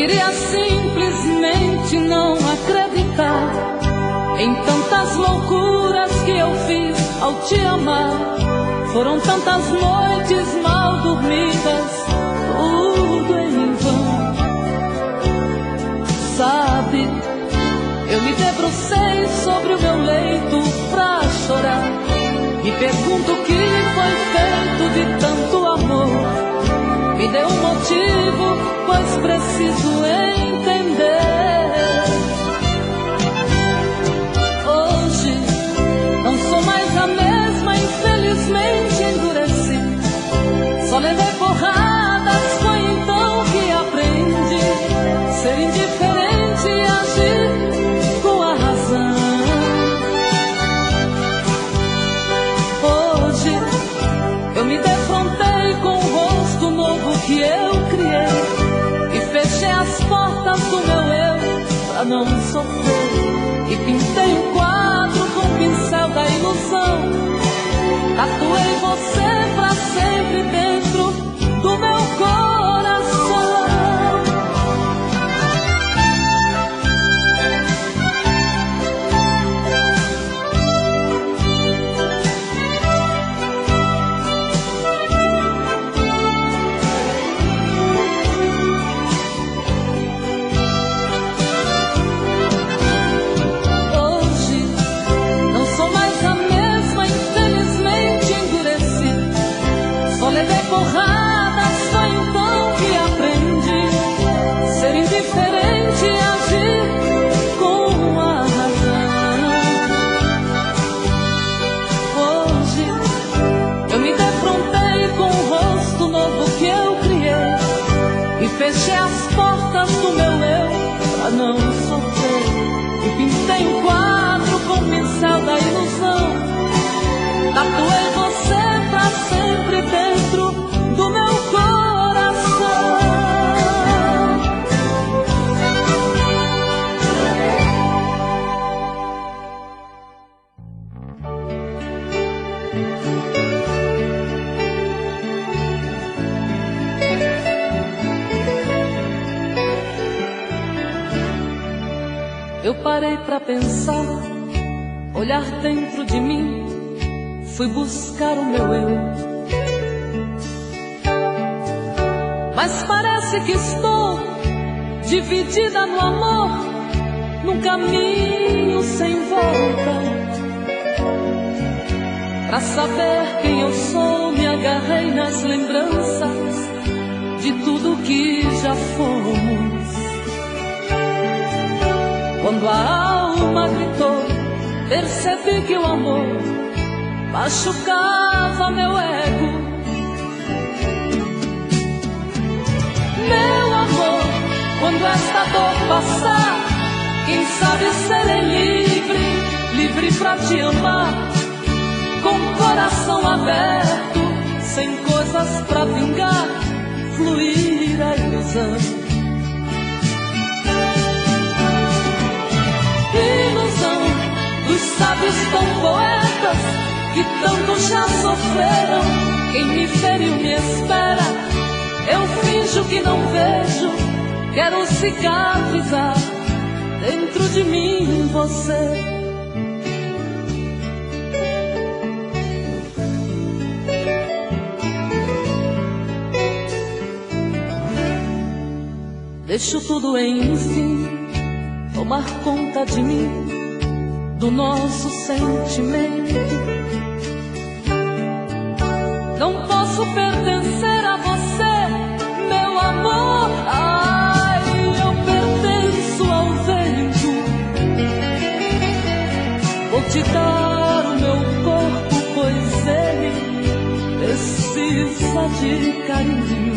queria simplesmente não acreditar em tantas loucuras que eu fiz ao te amar. Foram tantas noites mal dormidas, tudo em vão. Sabe, eu me debrucei sobre o meu leito pra chorar. Me pergunto o que foi feito de tanto amor. Me dê um motivo, pois preciso entender. Hoje não sou mais a mesma, infelizmente endureci. Só levei porradas, foi então que aprendi ser indiferente e agir com a razão. Hoje eu me defrontei com o rosto novo que eu criei e fechei as portas do meu eu pra não sofrer. E pintei um quadro com o pincel da ilusão. Tatuei você pra sempre dentro do meu coração. Porradas, foi então que aprendi ser indiferente e agir com a razão. Hoje eu me defrontei com o rosto novo que eu criei e fechei as portas do meu eu pra não sofrer. E pintei um quadro com o pincel da ilusão. Tatuei você pra sempre dentro do meu coração. Eu parei pra pensar, olhar dentro de mim, fui buscar o meu eu. Mas parece que estou dividida no amor, num caminho sem volta. Pra saber quem eu sou, me agarrei nas lembranças de tudo que já fomos. Quando a alma gritou, percebi que o amor machucava meu ego. Meu amor, quando esta dor passar, quem sabe serei livre, livre pra te amar, com o coração aberto, sem coisas pra vingar, fluir a ilusão. Ilusão dos sábios tão poetas, que tanto já sofreram, quem me feriu me espera. Eu finjo que não vejo, quero cicatrizar dentro de mim você. Deixo tudo enfim tomar conta de mim, do nosso sentimento. Não posso pertencer a você, meu amor. Ai, eu pertenço ao vento. Vou te dar o meu corpo, pois ele precisa de carinho.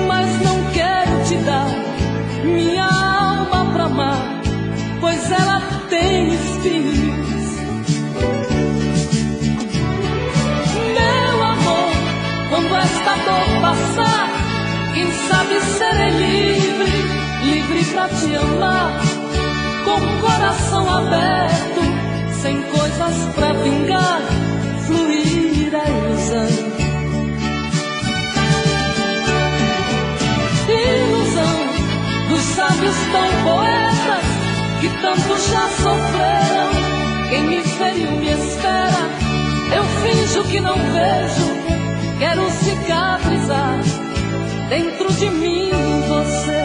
Mas não quero te dar minha alma pra amar, pois ela tem espinhos. Quando esta dor passar, quem sabe serei livre, livre pra te amar, com o coração aberto, sem coisas pra vingar, fluir a ilusão. já sofreram. Quem me feriu me espera. Eu finjo que não vejo. Quero cicatrizar dentro de mim você.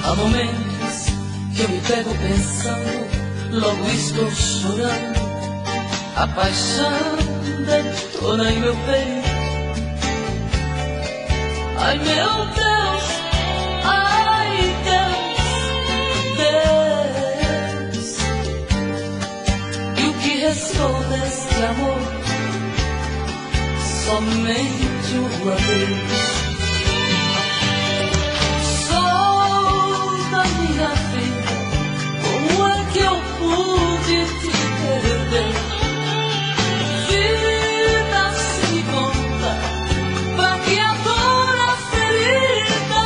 Há momentos que eu me pego pensando, logo estou chorando. A paixão detona em meu peito. Ai meu Deus, ai Deus, Deus. E o que restou desse amor? Somente uma vez. Minha vida, como é que eu pude te perder? Vida, se me conta, pra que a dor, a ferida?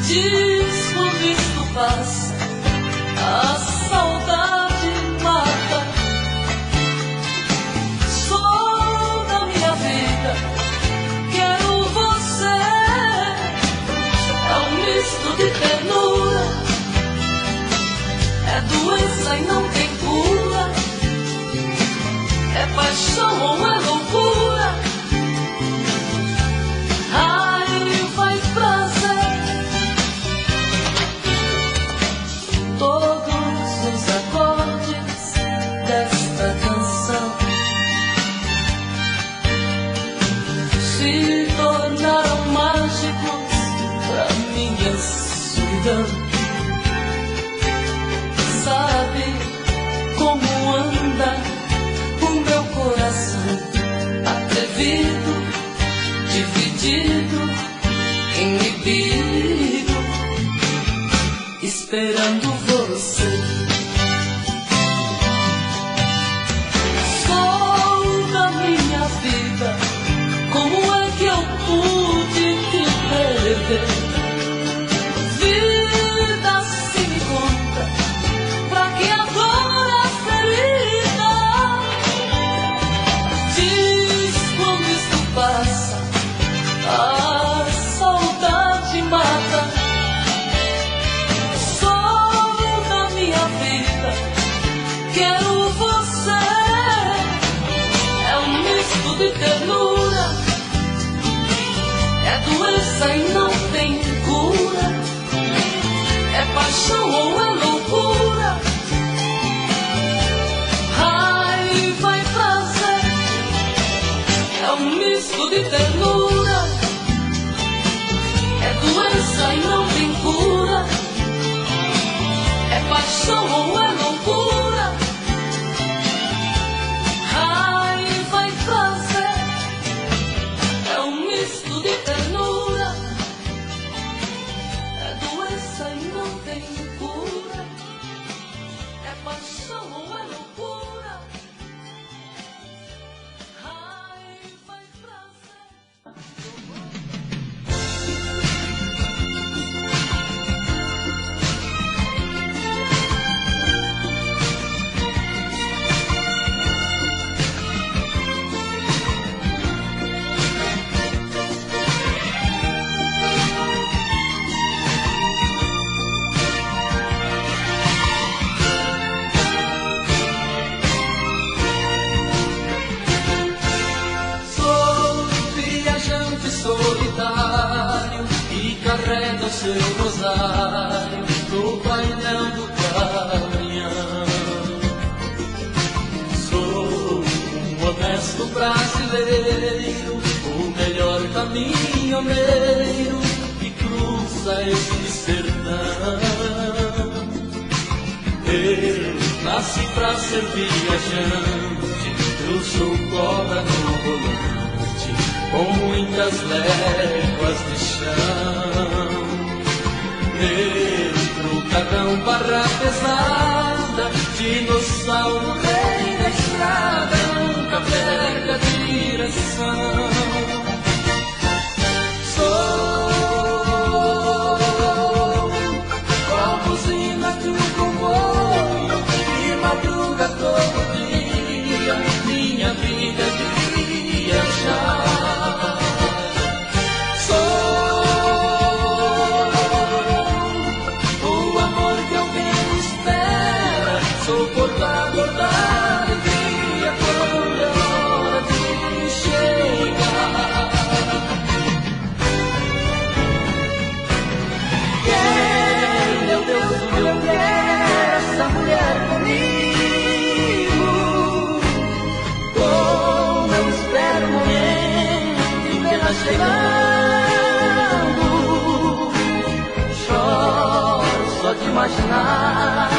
Diz quando isto passa, a saudade mata. Sou da minha vida, quero você. É um misto de ternura, é doença e não tem cura, é paixão ou é loucura. Raiva e prazer, todos os acordes desta canção se tornaram mágicos pra minha solidão. Sabe como anda o meu coração? Atrevido, dividido, inibido, esperando você. Sou da minha vida, como é que eu pude te perder? A saudade mata. Sou da minha vida, quero você. É um misto de ternura, é doença e não tem cura, é paixão ou é loucura. Raiva e prazer, é um misto de ternura, é doença e não tem cura, é paixão ou é loucura. Raiva e prazer, é um misto de ternura, é doença e não tem cura, é paixão ou é loucura. Raiva e prazer. Solitário e carrega o seu rosário no painel do caminhão. Sou um honesto brasileiro, o melhor caminhoneiro que cruza esse sertão. Eu nasci pra ser viajante, eu sou cobra no volante, com muitas léguas de chão. Neutro, carrão, barra pesada, dinossauro, rei da estrada, nunca perde a direção. Sou a buzina de um comboio que madruga todo dia, minha vida de viajar. Chegando, choro só de imaginar,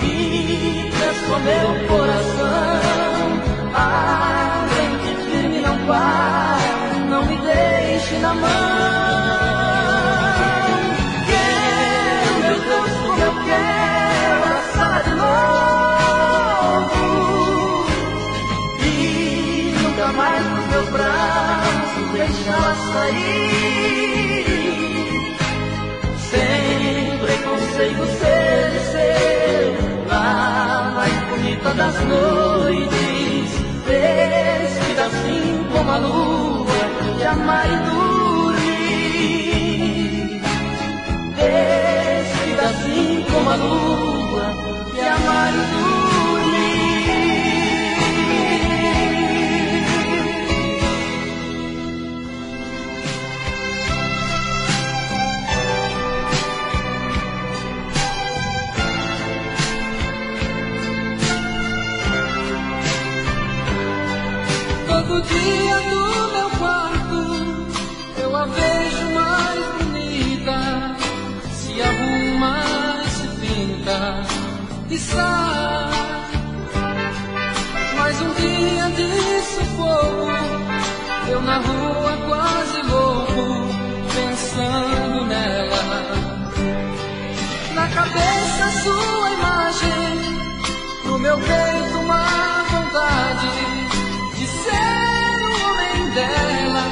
e só meu coração. Aguente firme, não pare, não me deixe na mão. Quero, meu Deus, como eu quero abraçar de novo, e nunca mais nos meus braços deixá-la sair, sem preconceito, ser lá mais bonita das noites, vestida assim como a lua, de amar e dormir, vestida assim como a lua, de amar e dormir. Todo dia no meu quarto eu a vejo mais bonita, se arruma e se pinta e sai. Mais um dia de sufoco, eu na rua quase louco, pensando nela. Na cabeça sua imagem, no meu peito uma vontade de ser o homem dela.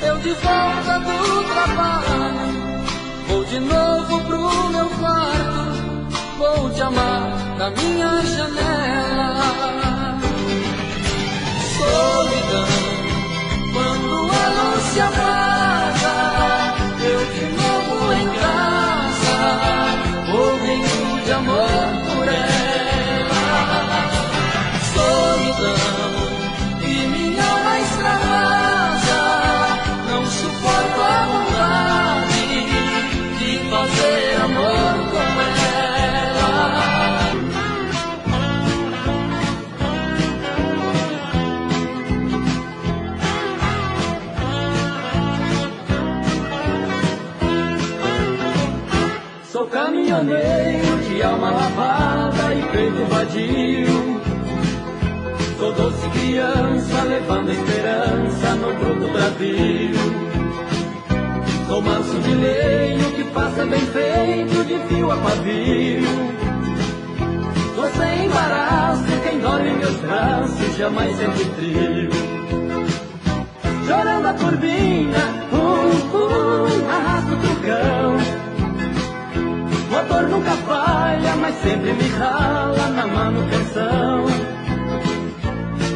Eu de volta do trabalho, vou de novo pro meu quarto, vou te amar na minha janela. Solidão, quando a luz se apaga, eu de novo em casa, morrendo de amor por ela. Solidão e minha alma extravasa, não suporto a vontade de fazer amor com ela. Sou caminhoneiro de alma lavada e peito vadio, sou doce criança levando esperança no bruto Brasil. Sou manso de lenho que passa bem feito de fio a pavio. Sou sem embaraço, quem dorme em meus braços jamais sente frio. Chorando a turbina, arrasto o trucão. Motor nunca falha, mas sempre me rala na manutenção.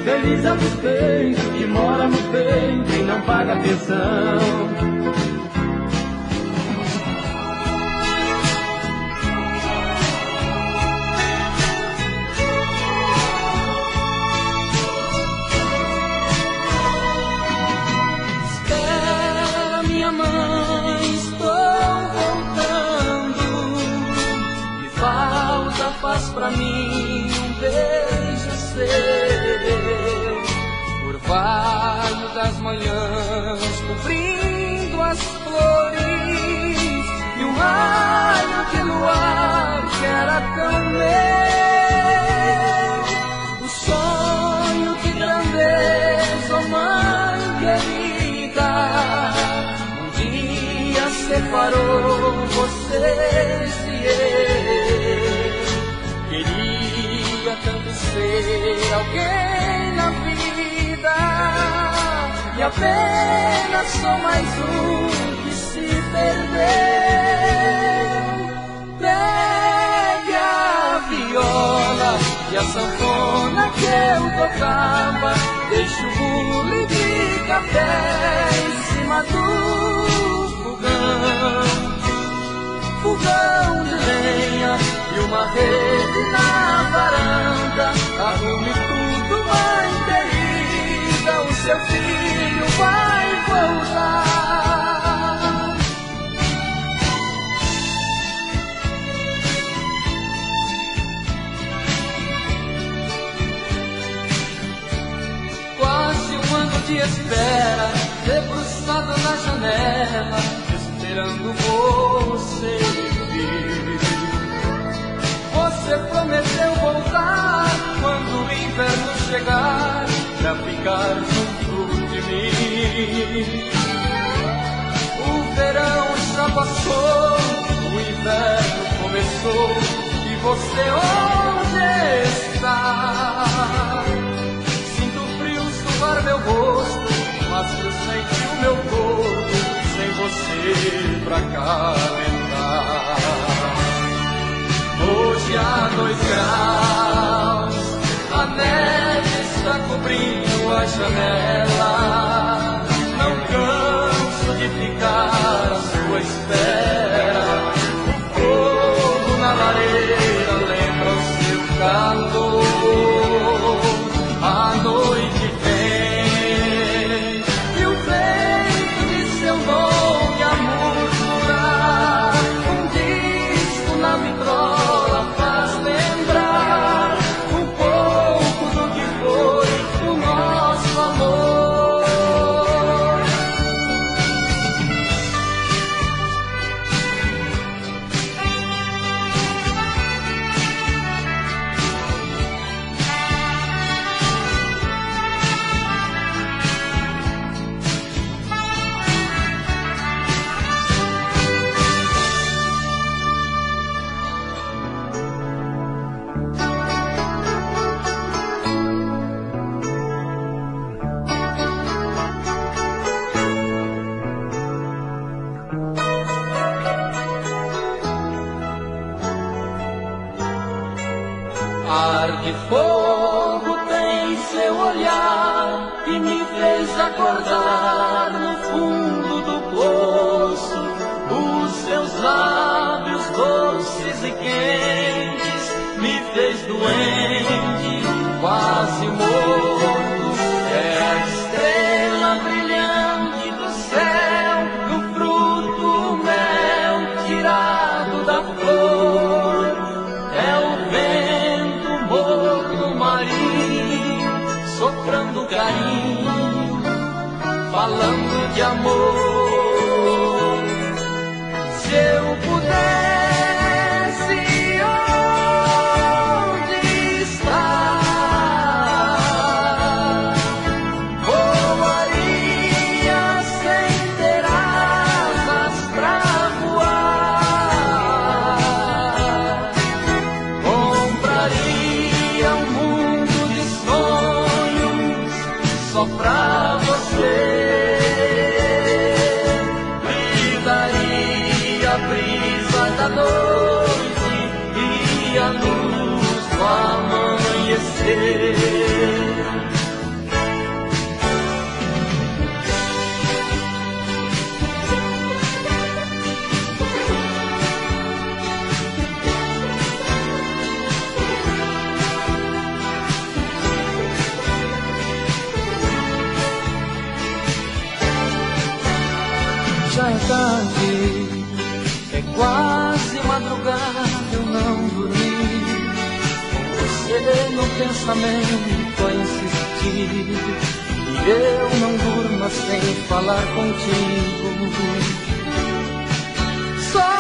Feliz é o despeito que mora no peito e não paga atenção. Espera, minha mãe, estou voltando, e falta faz pra mim um beijo seu. Orvalho das manhãs cobrindo as flores, e um raio de luar que era tão meu. O sonho de grandeza, oh mãe querida, um dia ser e eu queria tanto ser alguém na vida, e apenas sou mais um que se perdeu. Pegue a viola e a sanfona que eu tocava, deixe o bule de café em cima do fogão de lenha e uma rede na varanda. Arrume tudo, mãe querida, o seu filho vai voltar. Quase um ano de espera, debruçado na janela, esperando você vir. Você prometeu voltar quando o inverno chegar, pra ficar junto de mim. O verão já passou, o inverno começou, e você onde está? Sinto frio suar meu rosto, mas eu senti o meu corpo sem você pra calentar. Hoje há 2 graus, a neve está cobrindo a janela. Não canso de ficar à sua espera. O fogo na lareira lembra o seu calor. A noite vem e o vento de seu nome a murmurar. Um disco na vitrola faz lembrar um pouco do que foi o nosso amor. Ar de fogo tem seu olhar que me fez acordar no fundo do poço. Os seus lábios doces e quentes me fez doente, quase morto. É a estrela brilhante do céu, do fruto o mel tirado da flor. É o vento morno marinho soprando carinho, falando de amor. Se eu pudesse, onde está? Voaria sem ter asas pra voar. Compraria um mundo de sonhos só pra você. A brisa da noite e a luz do amanhecer. Já é tarde, é quase madrugada, eu não dormi. Com você no pensamento a insistir, e eu não durmo sem falar contigo. Só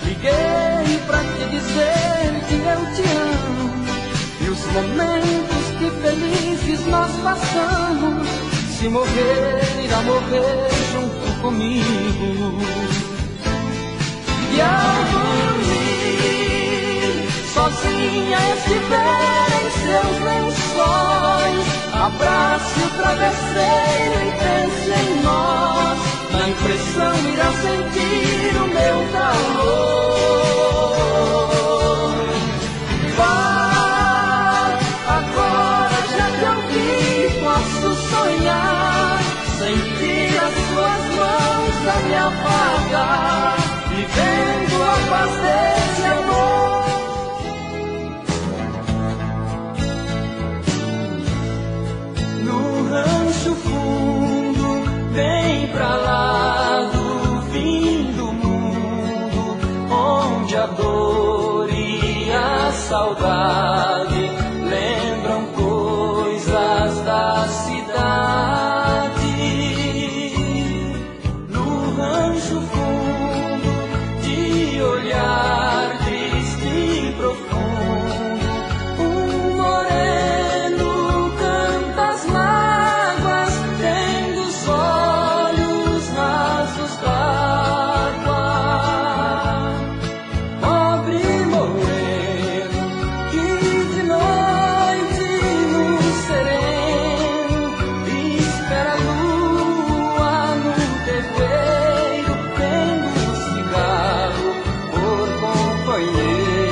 liguei pra te dizer que eu te amo. E os momentos que felizes nós passamos, se morrer, irá morrer junto comigo. Venha estiver em seus lençóis, abrace o travesseiro e pense em nós. Na impressão irá sentir o meu calor. Vá, agora já que eu vi, posso sonhar, sentir as suas mãos a me apagar, vivendo a paz desse amor. No rancho fundo, bem pra lá do fim do mundo, onde a dor e a saudade lembram coisas da cidade. No rancho fundo, de olhar triste e profundo, um moreno canta as mágoas, tendo os olhos rasos d'água. Pobre moreno que de noite no sereno espera a lua no terreiro, tendo um cigarro por companheiro.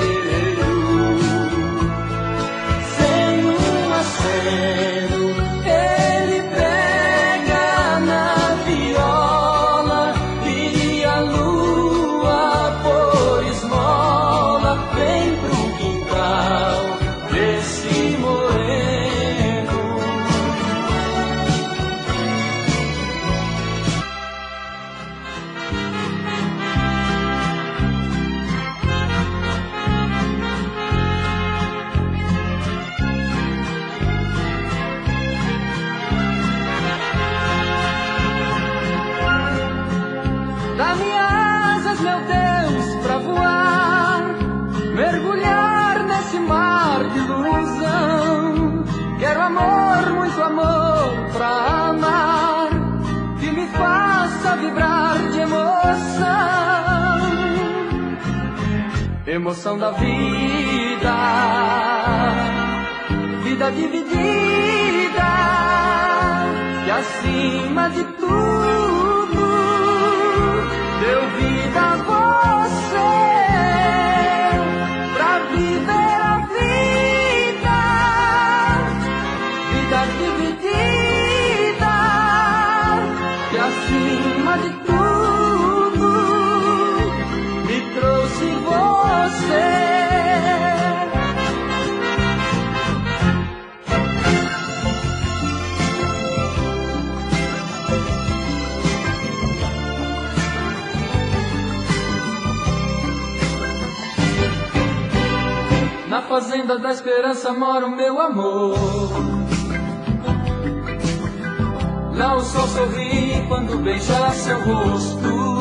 Sem um aceno ele pega na viola e a lua por esmola vem pro quintal desse moreno. Dá-me asas, meu Deus, pra voar, mergulhar nesse mar de ilusão. Quero amor, muito amor pra amar, que me faça vibrar de emoção. Emoção da vida, vida dividida, que acima de tudo deu vida a você, pra viver a vida, vida dividida, que acima de tudo me trouxe você. Na fazenda da esperança mora o meu amor. Lá o sol sorri quando beija seu rosto.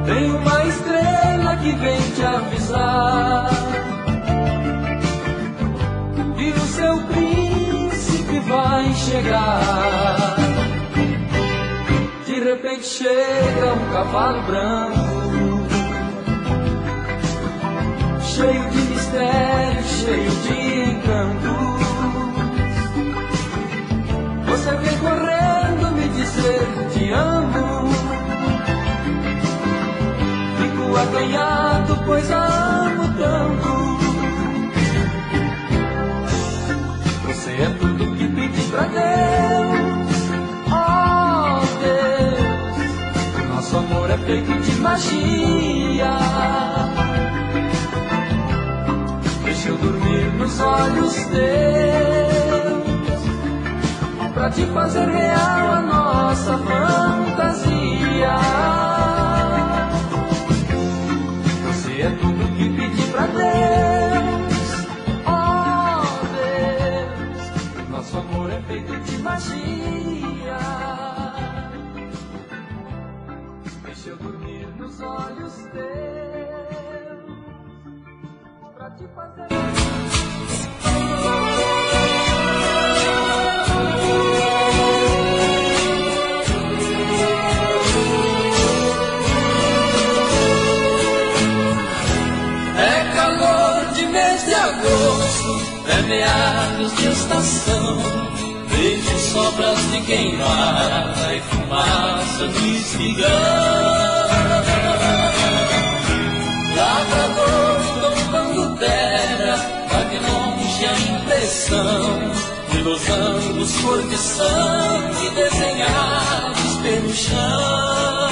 Tem uma estrela que vem te avisar que o seu príncipe vai chegar. De repente chega um cavalo branco, cheio de mistério, cheio de encanto. Você vem correndo me dizer te amo. Fico acanhado, pois a amo tanto. Você é tudo que pedi pra Deus. Oh Deus, nosso amor é feito de magia. Deixa eu dormir nos olhos teus, pra te fazer real a nossa fantasia. Você é tudo que pedi pra Deus. Oh Deus, nosso amor é feito de magia. Deixa eu dormir nos olhos teus, pra te fazer. É calor meados de estação, vejo sobras de queimada e fumaça de espigão. Lavrador tombando terra, vague longe a impressão de losangos cor de sangue desenhados pelo chão.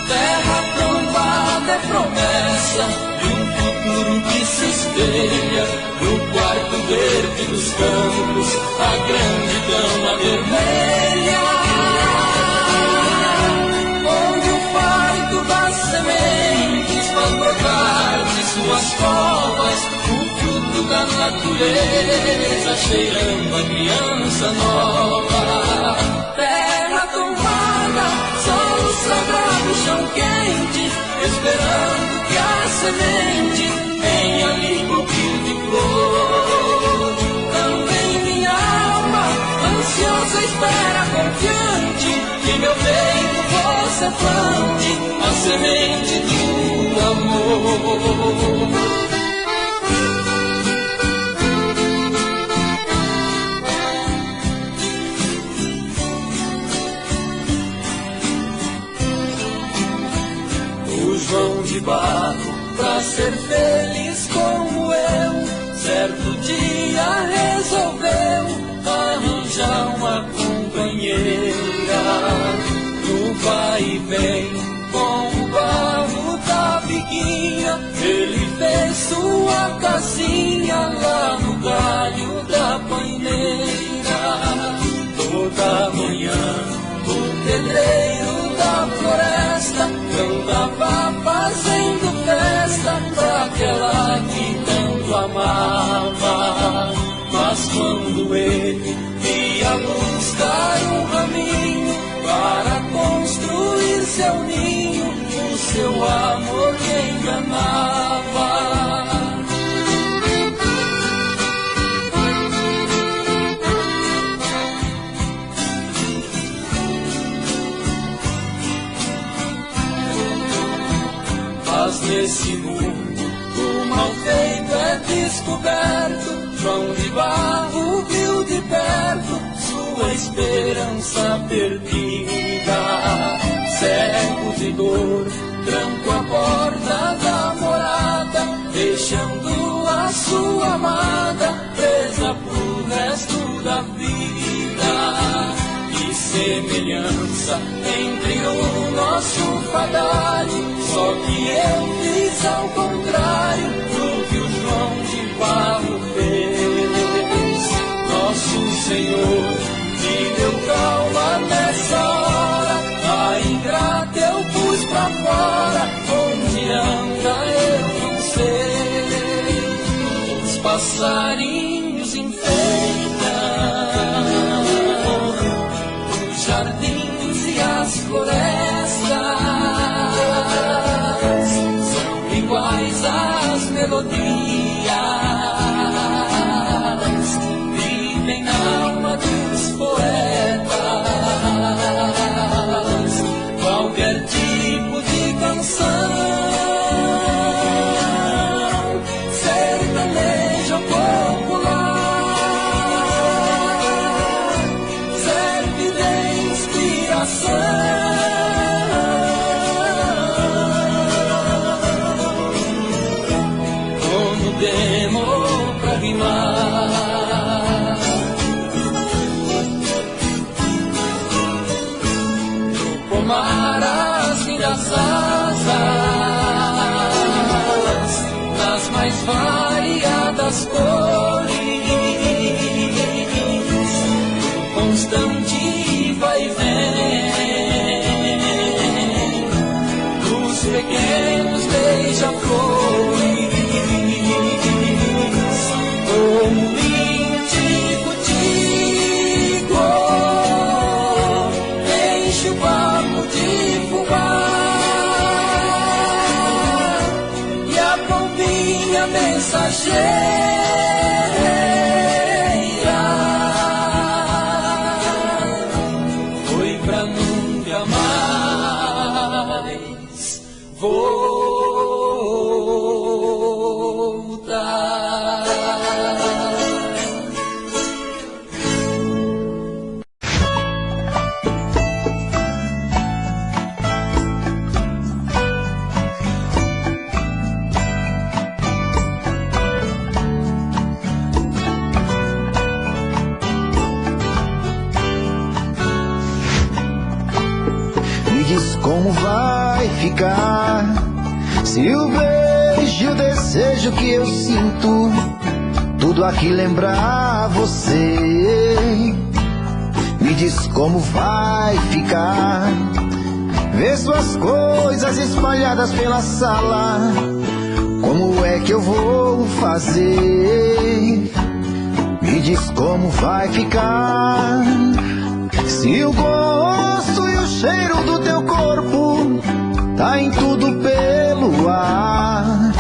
Terra trombada é promessa de um futuro que se espelha no quarto verde dos campos, a grande cama vermelha, onde o parto das sementes faz brotar de suas covas o fruto da natureza, cheirando a criança nova. Terra tombada, solo sagrado, chão quente, esperando que a semente tenha ali pouquinho de flor. Também minha alma, ansiosa espera, confiante, que meu peito você plante a semente do amor. João de barro, pra ser feliz como eu, certo dia resolveu arranjar uma companheira. No vai e vem com o barro da biguinha, ele fez sua casinha lá no galho da paineira. Toda manhã o pedreiro da floresta cantava fazendo festa pra aquela que tanto amava. Mas quando ele ia buscar um raminho para construir seu ninho, o seu amor lhe enganava. Mas nesse mundo o mal feito é descoberto. João de barro viu de perto sua esperança perdida. Cego de dor, tranco a porta da morada, deixando a sua amada presa pro resto da vida. Que semelhança entre o nosso fadado, só que eu fiz ao contrário do que o João de barro fez. Nosso Senhor me deu calma nessa hora, a ingrata eu pus pra fora, onde anda eu não sei. Os passarinhos enfeitam os jardins e as florestas, são iguais às melodias, vivem na alma dos poetas. Qualquer tipo de canção, sertanejo ou popular, serve de inspiração. Como demo pra rimar, no pomar assim das asas, nas mais variadas cores, constante vai e vem dos pequenos beija-flores. Como tico-tico, enche o barco de fumar, e a pombinha mensageira foi pra nunca mais voltar. vai ficar? Se o beijo e o desejo que eu sinto, tudo aqui lembrar você. Me diz como vai ficar? Vê suas coisas espalhadas pela sala, como é que eu vou fazer? Me diz como vai ficar? Se o gosto e o cheiro do teu corpo tá em tudo pelo ar,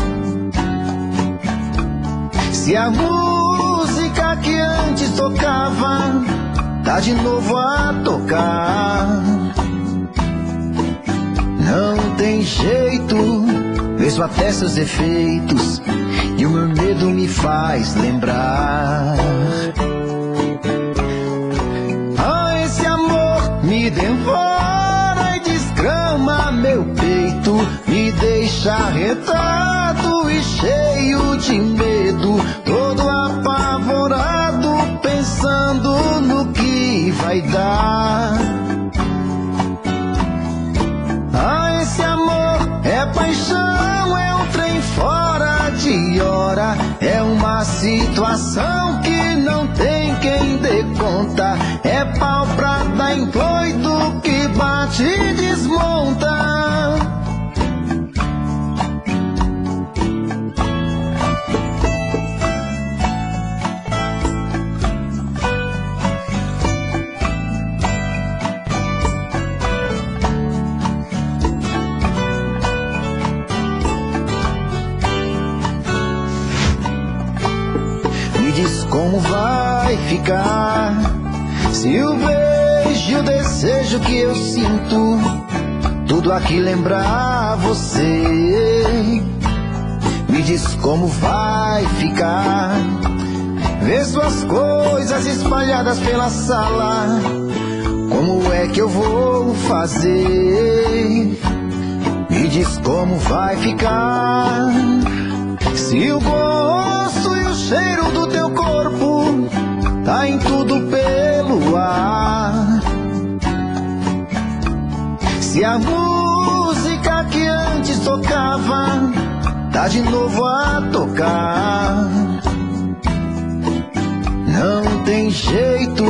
se a música que antes tocava tá de novo a tocar, não tem jeito, vejo até seus efeitos e o meu medo me faz lembrar. Ah, esse amor me devora e desgrama meu peito, me deixa arretado e cheio de medo, todo apavorado, pensando no que vai dar. Ah, esse amor é paixão, é um trem fora de hora, é uma situação que não tem quem dê conta, é pau pra dar em doido que bate e desmonta. Como vai ficar? Se o beijo e o desejo que eu sinto, tudo aqui lembrar você. Me diz como vai ficar? Vê suas coisas espalhadas pela sala, como é que eu vou fazer? Me diz como vai ficar? Se o gosto e o cheiro do teu corpo tá em tudo pelo ar, se a música que antes tocava tá de novo a tocar, não tem jeito,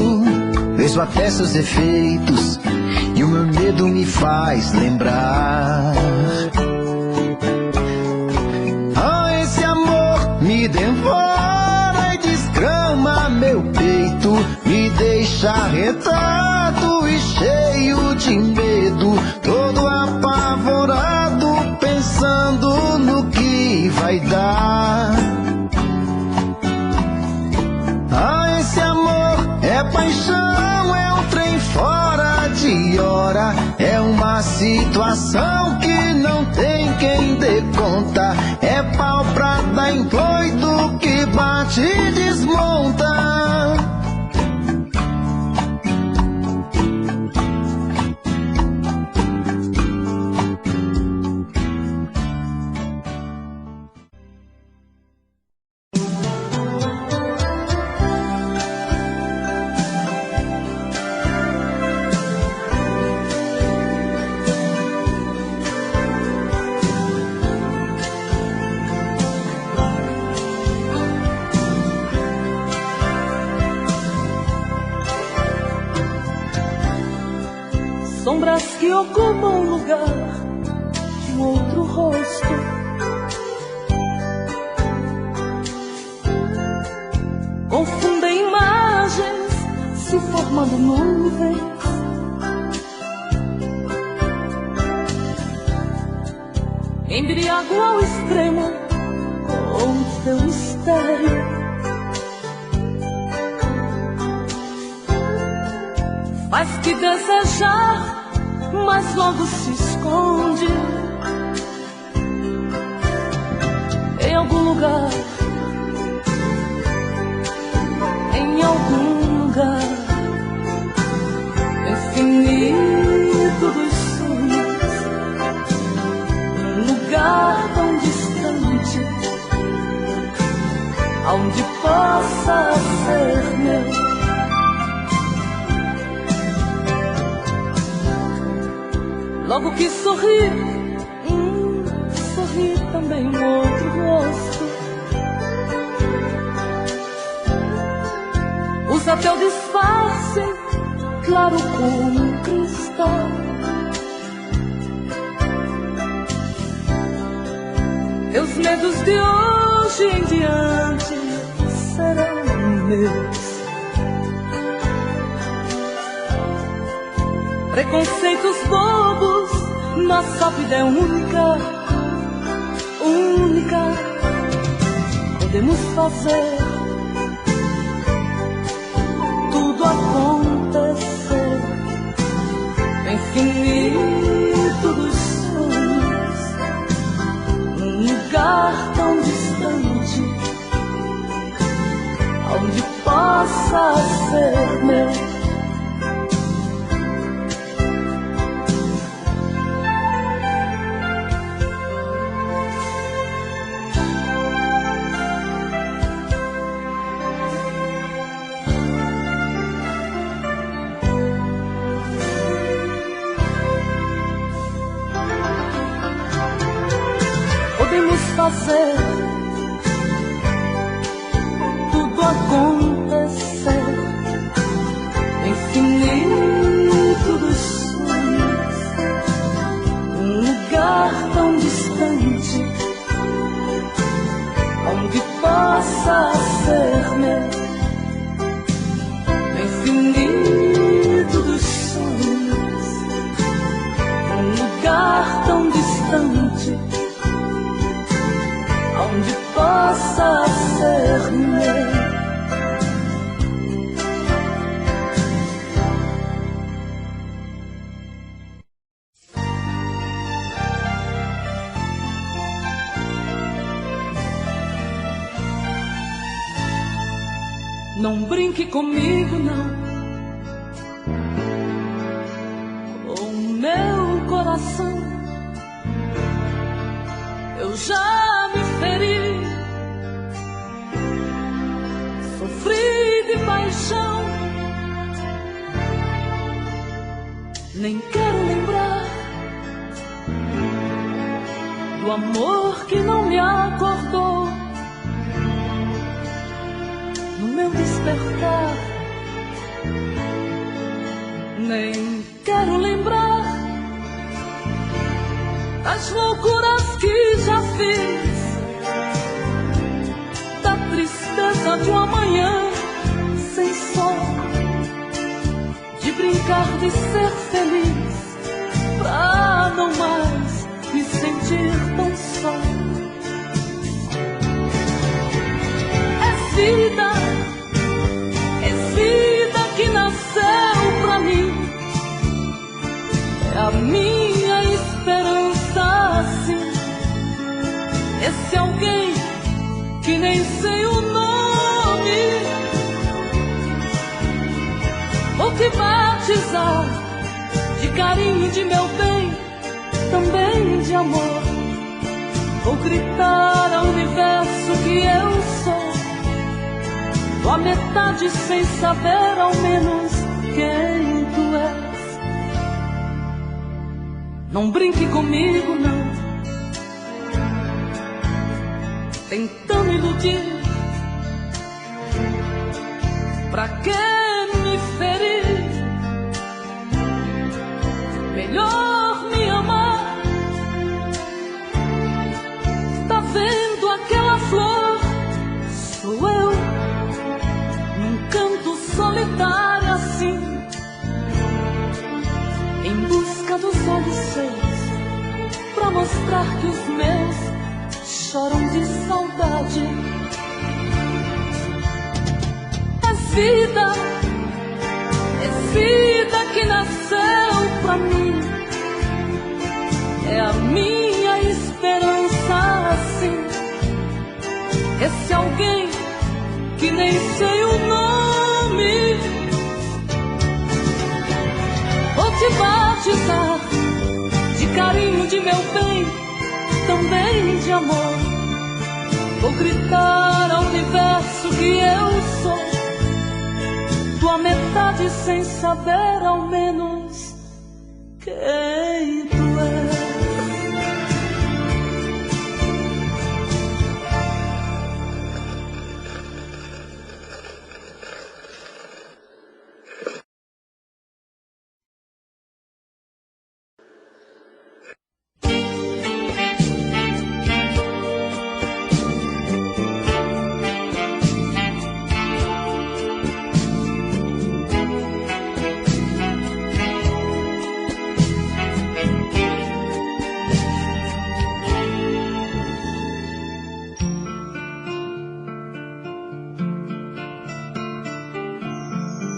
vejo até seus efeitos e o meu medo me faz lembrar. Me devora e desgrama meu peito, me deixa arretado e cheio de medo, todo apavorado, pensando no que vai dar. Ah, esse amor é paixão, é um trem fora de hora, é uma situação que não tem quem dê conta, é pau pra dar em doido que bate e desmonta. Sombras que ocupam o lugar de um outro rosto, confundem imagens, se formando nuvens. Embriago ao extremo com teu mistério, faz que desejar, mas logo se esconde em algum lugar, em algum lugar infinito dos sonhos, um lugar tão distante, aonde possa ser meu. Logo que sorri, sorri também um outro rosto. Usa teu disfarce, claro como um cristal. Teus medos de hoje em diante serão meus. Preconceitos bobos, nossa vida é única, única. Podemos fazer tudo acontecer no infinito dos sonhos, num lugar tão distante, onde possa ser meu. Fazer tudo acontecer no infinito dos sonhos, um lugar tão distante, onde possa ser meu. No infinito dos sonhos, um lugar tão distante, onde possa ser meu. Não brinque comigo, não, com o meu coração. Eu já me feri, sofri de paixão. Nem quero lembrar do amor que não me acordou. No meu despertar, nem quero lembrar das loucuras que já fiz, da tristeza de um amanhã sem sol, de brincar de ser feliz, pra não mais me sentir tão só. É vida que nasceu pra mim, é a minha esperança, sim. Esse alguém que nem sei o nome, vou te batizar de carinho, de meu bem, também de amor. Vou gritar ao universo que eu sou tua metade, sem saber ao menos quem tu és. Não brinque comigo, não, tentando iludir. Pra que me ferir? Melhor me amar. Tá vendo aquela flor? Sou eu, num canto solitário assim, em busca dos olhos seus, pra mostrar que os meus choram de saudade. É vida que nasceu pra mim, é a minha esperança, assim. Esse alguém que nem sei o nome, vou te batizar de carinho, de meu bem, também de amor. Vou gritar ao universo que eu sou tua metade, sem saber ao menos quem tu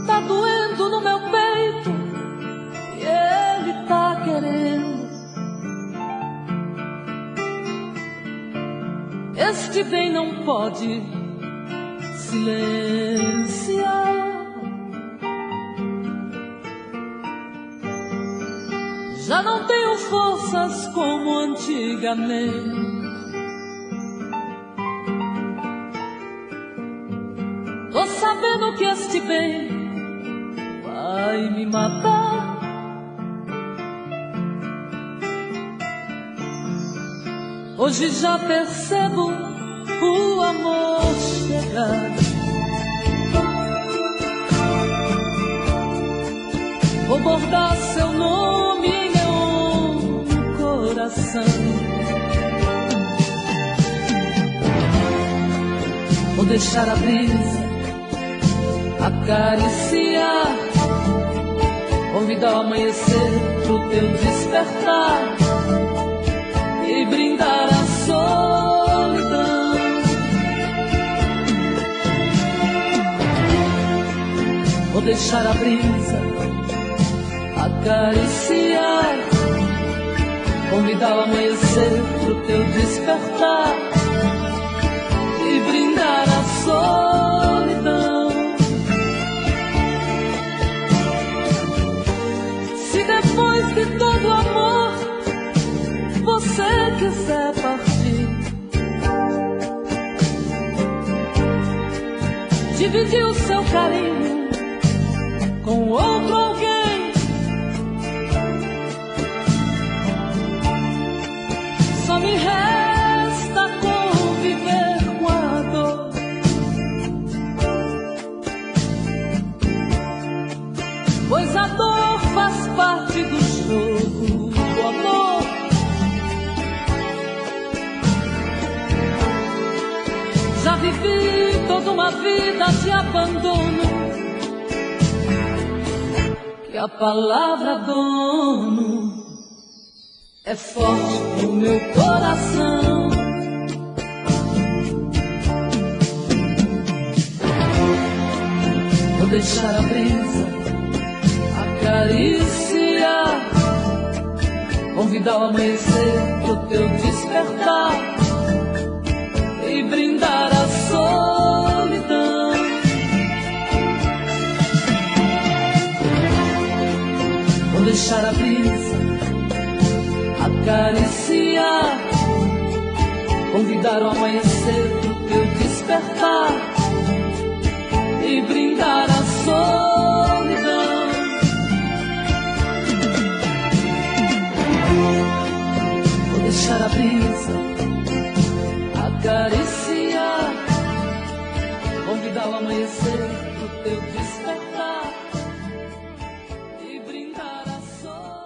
Tá doendo no meu peito e ele tá querendo. Este bem não pode silenciar. Já não tenho forças como antigamente. Tô sabendo que este bem vai me matar. Hoje já percebo o amor chegar. Vou bordar seu nome em meu coração. Vou deixar a brisa acariciar, convidar o amanhecer pro teu despertar e brindar a solidão. Vou deixar a brisa acariciar, convidar o amanhecer pro teu despertar e brindar a solidão. Se depois de todo amor você quiser partir, dividir o seu carinho com outro alguém, só me resta conviver com a dor. Pois a dor faz parte do jogo do amor. Já vivi toda uma vida de abandono, que a palavra dono é forte no meu coração. Vou deixar a brisa acariciar, convidar o amanhecer pro teu despertar e brindar a solidão. Vou deixar a brisa acariciar, convidar o amanhecer pro teu despertar e brindar a solidão. Vou deixar a brisa acariciar, convidar o amanhecer pro teu despertar e brindar a solidão.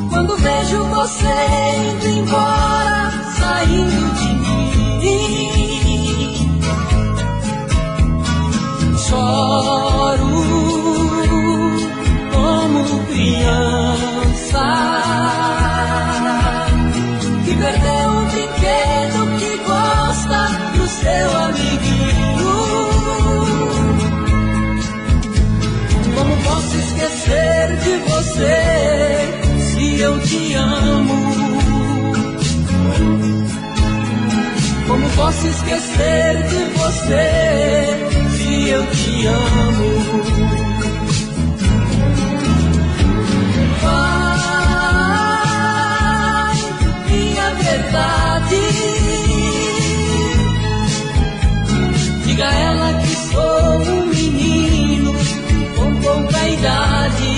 Quando vejo você indo embora, saindo de mim, choro como criança que perdeu um brinquedo que gosta do seu amiguinho. Como posso esquecer de você se eu te amo? posso esquecer de você se eu te amo. Vai, minha verdade, diga a ela que sou um menino com pouca idade.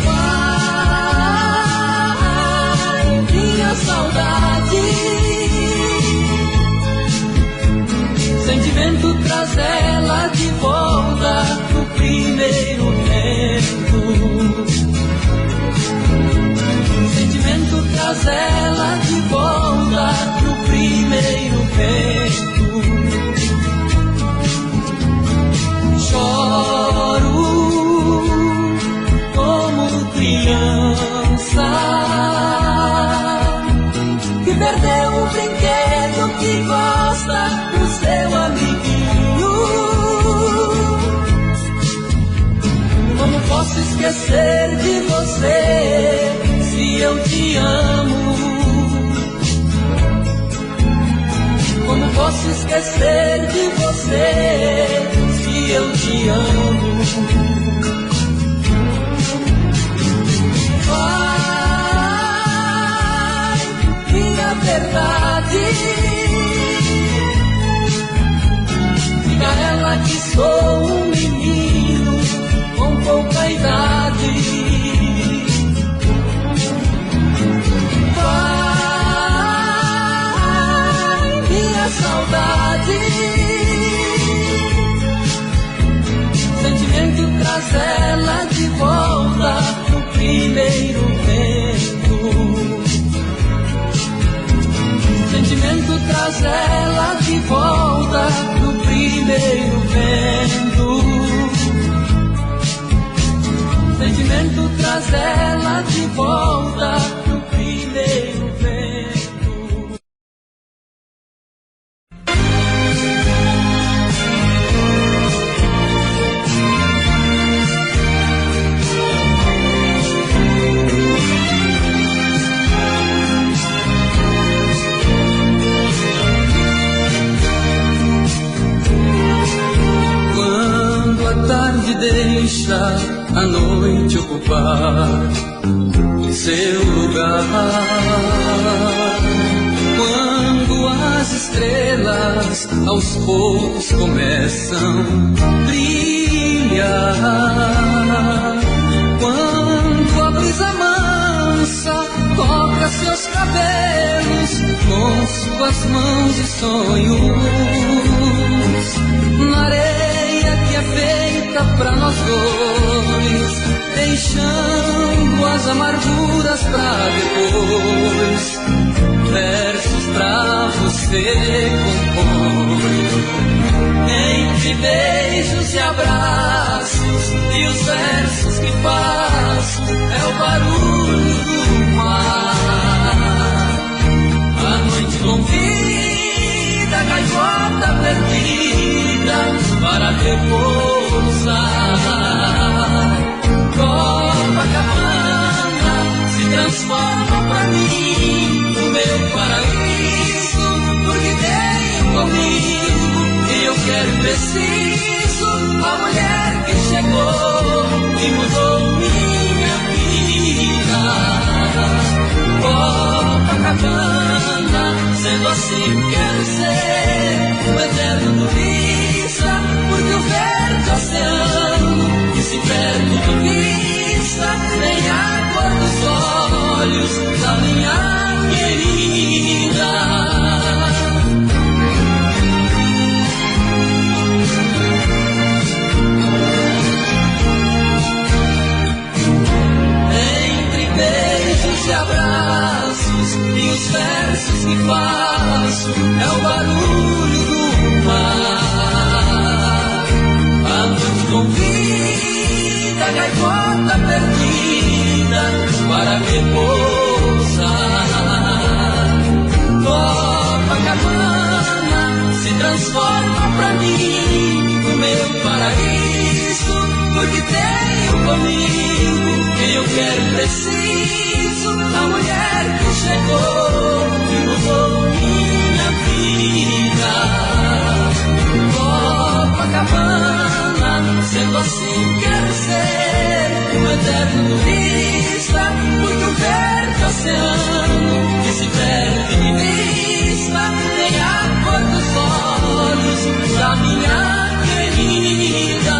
Vai, minha saudade, sentimento traz ela de volta pro primeiro vento. Sentimento traz ela de volta pro primeiro vento. Choro como criança que perdeu o brinquedo que gosta do seu amiguinho. Como posso esquecer de você se eu te amo? Como posso esquecer de você se eu te amo? Vai, minha verdade, diga a ela que sou um menino com pouca idade. Vai, minha saudade, sentimento traz ela de volta pro primeiro vento. Sentimento traz ela de volta pro primeiro vento. Sentimento traz ela de volta pro primeiro vento. Quando a tarde deixa a noite ocupar seu lugar, quando as estrelas aos poucos começam a brilhar, quando a brisa mansa toca seus cabelos com suas mãos e sonhos, na areia que é feita pra nós dois, deixando as amarguras pra depois, versos pra você compor. Entre beijos e abraços e os versos que faço é o barulho do mar. A noite convida a gaivota perdida para repousar. Copacabana se transforma pra mim no meu paraíso, porque tenho comigo e eu quero e preciso a mulher que chegou e mudou minha vida. Copacabana, sendo assim quero ser um eterno turista, porque o verde oceano que se perde de vista tem a cor dos olhos da minha querida. Entre beijos e abraços e os versos que faço é o barulho do mar. A noite convida a gaivota perdida para repousar. Copacabana se transforma pra mim no meu paraíso, porque tenho comigo E eu quero, preciso a mulher que chegou e mudou minha vida. Copacabana, sendo assim quero ser um eterno turista, porque o verde oceano que se perde de vista tem a cor dos olhos da minha querida.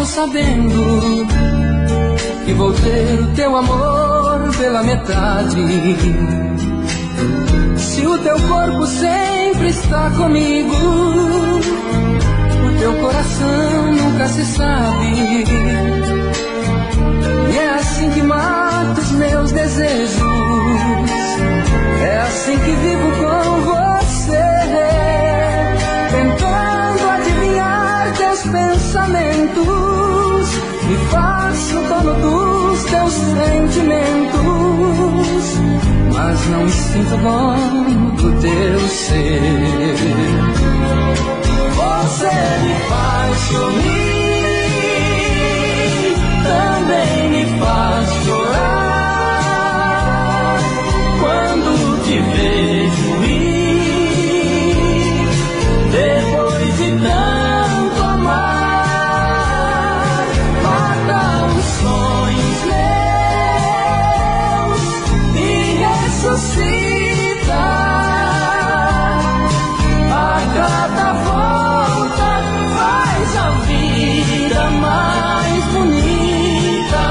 Sabendo que vou ter o teu amor pela metade. Se o teu corpo sempre está comigo, o teu coração nunca se sabe. E é assim que mato os meus desejos, é assim que vivo com você, tentando adivinhar teus pensamentos. Me faço dono dos teus sentimentos, mas não me sinto dono do teu ser. Você me faz sorrir, também me faz chorar. Quando te vejo ir, depois de tanto amar, ressuscita a cada volta, faz a vida mais bonita.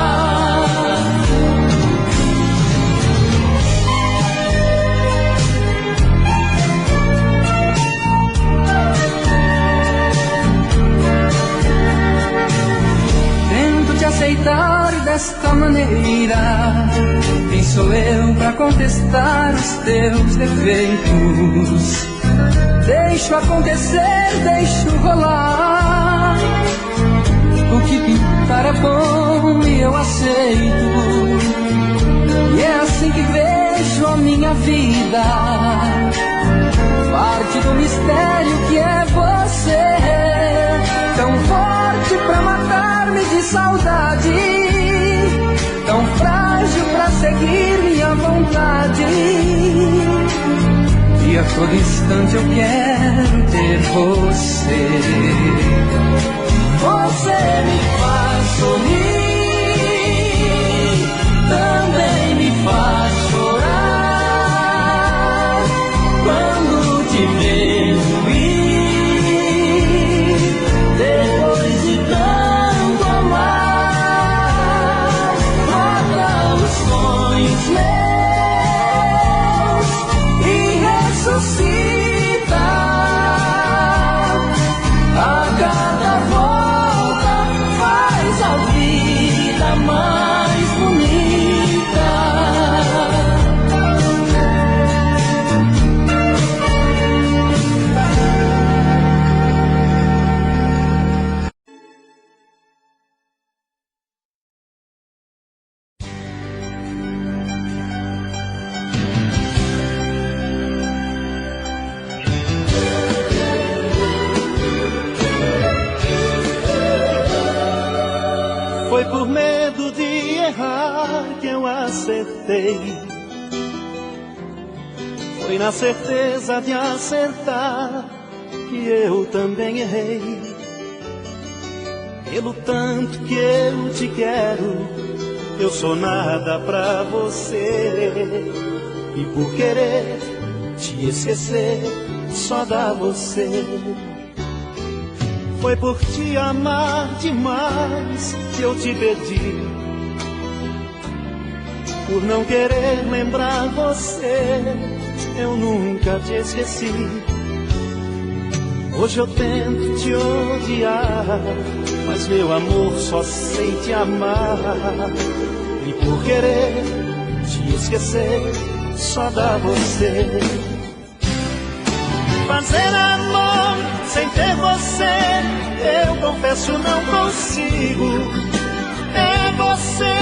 Tento te aceitar desta maneira. Quem sou eu pra contestar os teus defeitos? Deixo acontecer, deixo rolar. O que pintar é bom e eu aceito. E é assim que vejo a minha vida, parte do mistério que é você, tão forte pra matar-me de saudade, tão frágil pra seguir minha vontade. E a todo instante eu quero ter você. Você me faz sorrir, também me faz chorar. Quando te vejo ir, depois de tanto amar, sonhos meus e ressuscita a cada volta, faz a vida mais bonita. Foi por medo de errar que eu acertei. Foi na certeza de acertar que eu também errei. Pelo tanto que eu te quero, eu sou nada pra você. E por querer te esquecer, só dá você. Foi por te amar demais que eu te perdi. Por não querer lembrar você, eu nunca te esqueci. Hoje eu tento te odiar, mas meu amor só sei te amar. E por querer te esquecer, só dá você. Fazer amor sem ter você, eu confesso não consigo. É você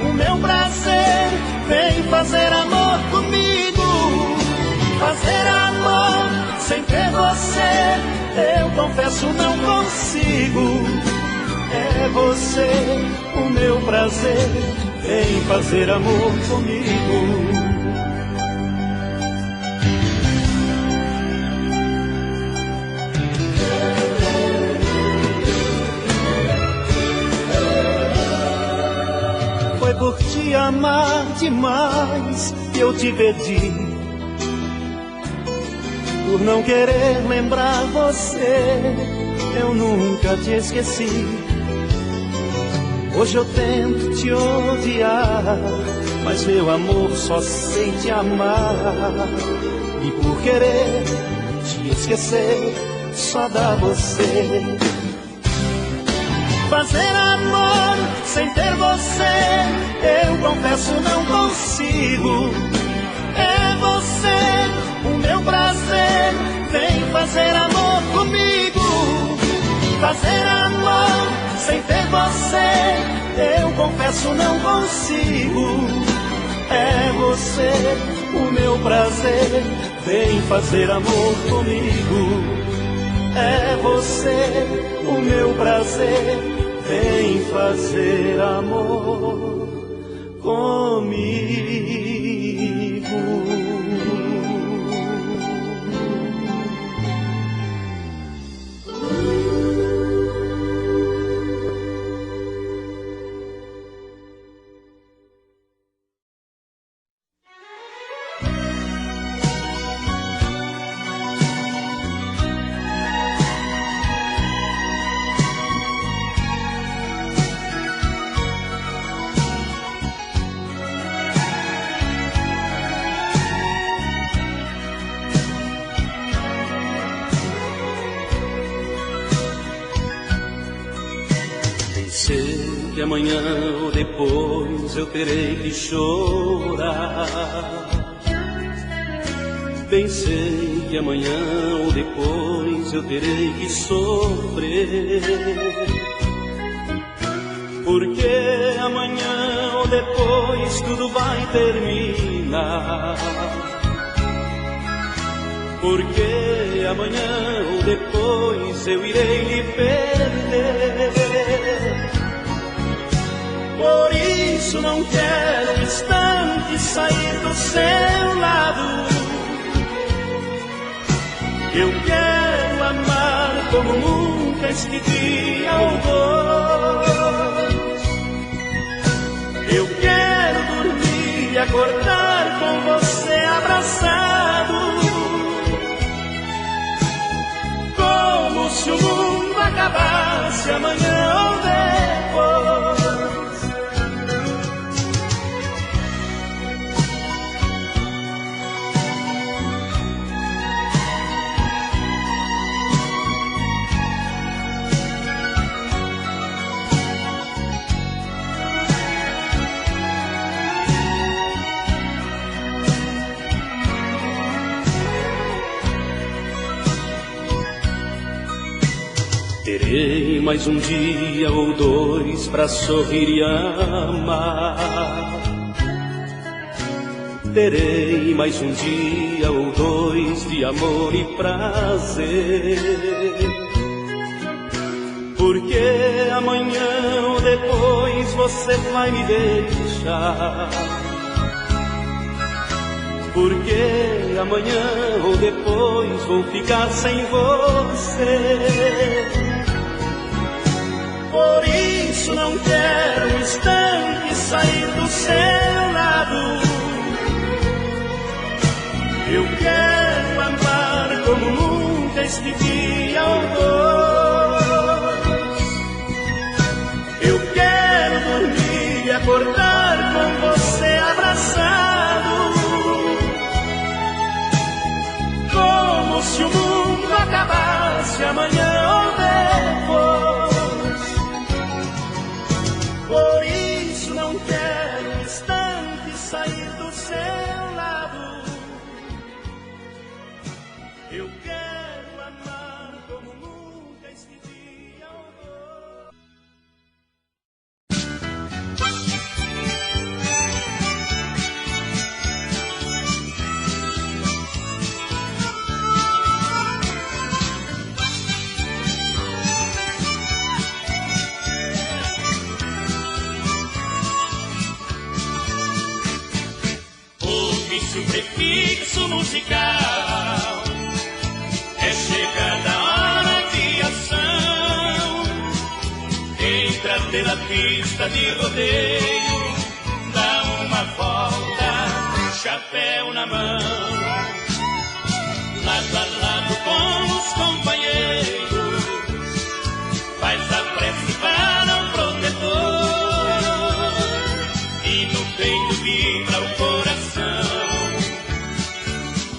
o meu prazer, vem fazer amor comigo. Fazer amor sem ter você, eu confesso não consigo. É você o meu prazer, vem fazer amor comigo. Foi por te amar demais que eu te perdi, por não querer lembrar você, eu nunca te esqueci. Hoje eu tento te odiar, mas meu amor só sei te amar. E por querer te esquecer, só dá você. Fazer amor sem ter você, eu confesso não consigo. É você o meu prazer, vem fazer amor comigo. Fazer amor sem ter você, eu confesso não consigo. É você o meu prazer, vem fazer amor comigo. É você o meu prazer, vem fazer amor comigo. Sei que amanhã ou depois eu terei que chorar. Bem sei que amanhã ou depois eu terei que sofrer. Porque amanhã ou depois tudo vai terminar. Porque amanhã ou depois eu irei lhe perder. Por isso não quero um instante sair do seu lado. Eu quero amar como nunca este dia ou dois. Eu quero dormir e acordar com você abraçado, como se o mundo acabasse amanhã ou depois. Terei mais um dia ou dois pra sorrir e amar. Terei mais um dia ou dois de amor e prazer. Porque amanhã ou depois você vai me deixar. Porque amanhã ou depois vou ficar sem você. Por isso não quero um instante sair do seu lado. Eu quero amar como nunca este dia ou dois. Eu quero dormir e acordar com você abraçado, como se o mundo acabasse amanhã ou depois. Por isso não quero um instante sair do seu lado. Eu quero o prefixo musical. É chegada a hora de ação. Entra pela pista de rodeio, dá uma volta, chapéu na mão. Lado a lado com os companheiros, faz a prece para o protetor. E no peito vibra o coração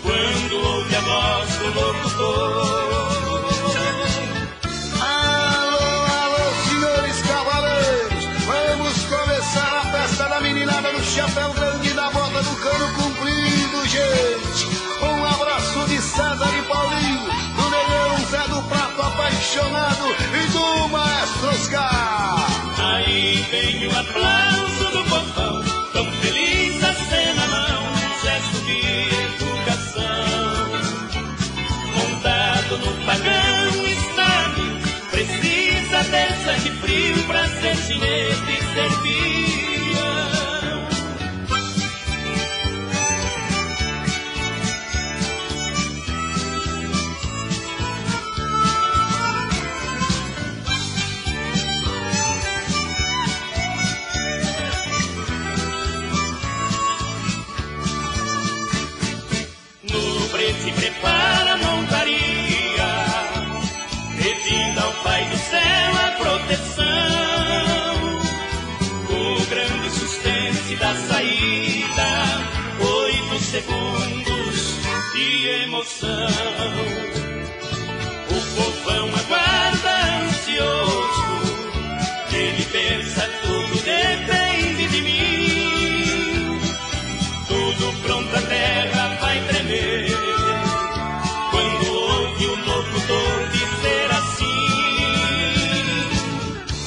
quando ouve a voz do locutor. Alô, alô, senhores cavaleiros, vamos começar a festa da meninada do chapéu grande e da bota do cano comprido, gente. Um abraço de César e Paulinho, do Negão Zé do Prato apaixonado e do Maestro Oscar. Aí vem o aplauso do povão, tão feliz a cena mão, gesto de educação. Montado no pagão estado, precisa ter sangue frio pra ser chinete e servir. Se prepara a montaria, pedindo ao Pai do Céu a proteção. O grande suspense da saída, 8 segundos de emoção. O povão aguarda ansioso, ele pensa tudo depende de mim. Tudo pronto, a terra vai tremer quando ouve o locutor dizer assim: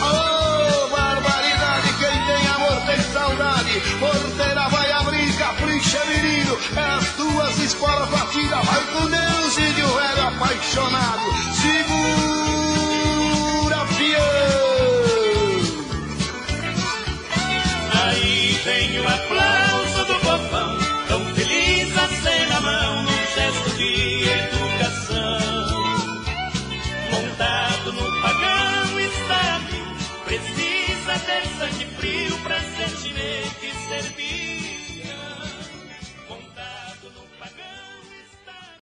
Ô, barbaridade, quem tem amor tem saudade. Porteira vai abrir, capricha menino, é as duas esporas batidas. Vai com Deus, índio velho apaixonado, segura fiel. Aí vem o aplauso